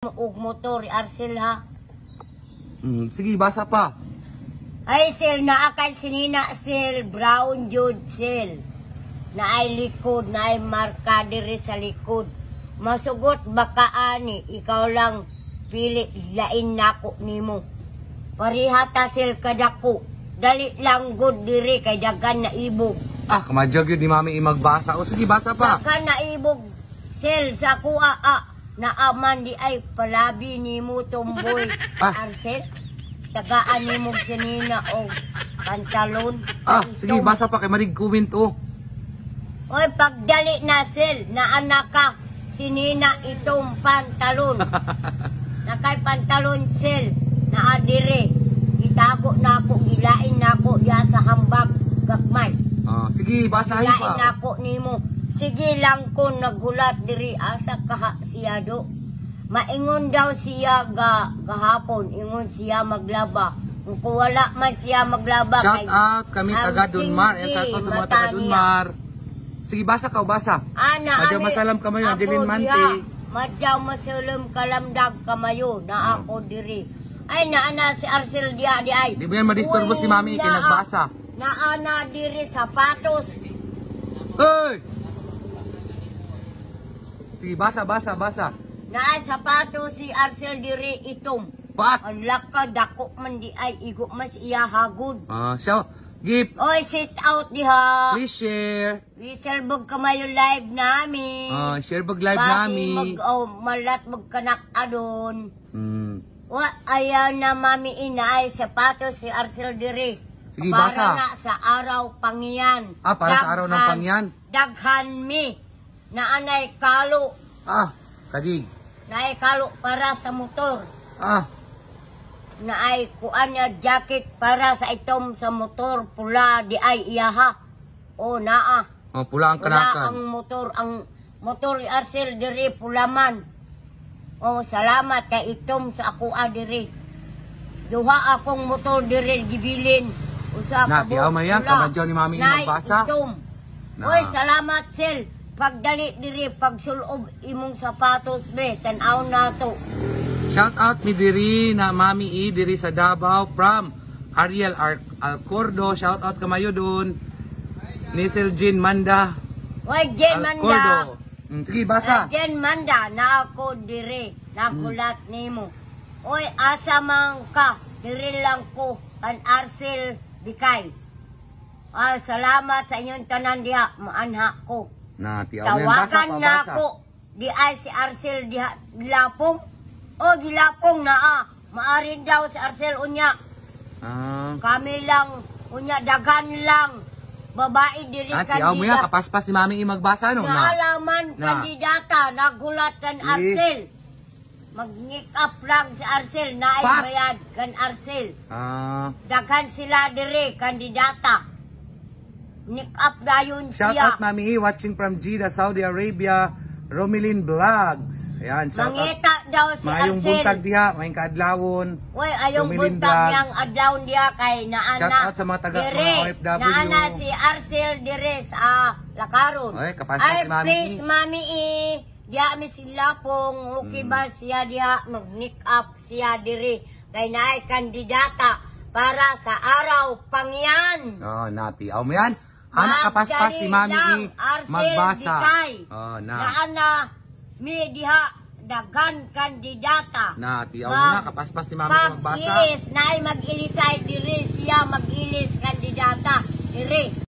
og motor Arcel ha. Sige, basa pa. Ay sir, naa kay sinina sir, brown jud sir. Na ay likod, na ay marka diri sa likod. Masugot baka ani, ikaw lang pili lain nako nimo. Parihata sir kadako. Dali lang good diri kay dagan na ibog. Kamadyag yun di mami magbasa. O sige, basa pa. Dagan na ibog sir sa kuaa. Naaman di ay palabi nimo tomboy Arcel. Tagaan nimo sinina o pantalon. Sige, basa pa kay marig comment o. Oy, pagdali na sel, na anak ka, sinina itong pantalon. Nakay pantalon sel, na adire. Itago na ako, gilain na ako diya sa hambag gagmay. Sige, basahin pa. Gilain na ako nimo. Sige lang ko nagulat diri asa kaha siya do. Maingon daw siya gahapon, ingon siya maglaba. Kung wala man siya maglaba. Shout out kami taga Dunmar. Shout out sa mga taga Dunmar. Sige, basa ka o basa. Madyaw masalam kamayo, Angeline Mante. Madyaw masalam kalamdag kamayo, na ako diri. Ay, naana si Arcel diya di ay. Di ba yan madisturbo si mami ikinagbasa? Naana diri sapatos. Hey! Sige, basa. Naa sapatos si Arcel diri itom. What? Ang laka dako man di ay, igo mas iya hagod. Give. Oy, sit out diha. Please share. Wiselbog kamayo live namin. Share bag live namin. Malat magkanak adon. Ayaw na mami inaay sapatos si Arcel diri. Sige, para basa. na sa araw pangyan. Para sa araw ng pangyan. Daghan mi. Na anay kalo. Kadig. Naay kalo para sa motor. Na ay kuan niya jacket para sa itom sa motor pula di ay iyaha. Naa. Pula ang kanakan. Pula ang motor ni Arcel diri pulaman. Salamat kay itom sa ako diri. Duha akong motor diri gibilin. Usa ka tiaw maya kamadyaw ni mami magbasa. Oy, salamat sel. Pagdali diri pagsulob imong sapatos be tan-aw nato. Shout out ni diri na mami diri sa Davao from Ariel Alcordo. Shout out kamayo doon. Nisel Jean Manda. Oy, Jean Manda. Sige, basa. Jean Manda na ako diri. Nagulat nimo. Oy, asa man ka? Diri lang ko an Arcel Bikay. Salamat sa inyong tanan diha. Maanha ko. Tawagan na ako. Di ay si Arcel diha lapong. Gilapong na maarin daw si Arcel unya. Kami lang unya dagan lang. Babae diri kandidata. Mo ya kapaspas ni mami magbasa no. Naalaman kandidata nagulat kan Arcel. Mag-nick up lang si Arcel na ay bayad kan Arcel. Daghan sila diri kandidata. Nick up dayon siya. Shout out mami watching from Jeddah, Saudi Arabia. Romelin Vlogs. Ayan, shout Mangita daw si Arcel. Mayong buntag diha, mayong kaadlawon. Uy, ayong buntag niyang adlawon diha kay naana. Shout out sa mga taga mga OFW. Naana si Arcel dire sa Lakaron. Kapaspas si mami. Please mami diha mi sila pong okay ba siya diha mag-nick up siya dire kay naay kandidata para sa araw pangyan. Natiaw mo yan. Kapaspas si mami magbasa. Naana mi diha dagan kandidata. Tiaw mo na kapaspas ni mami magbasa. Mag-ilis, naay mag-ilisay diri siya mag-ilis kandidata diri.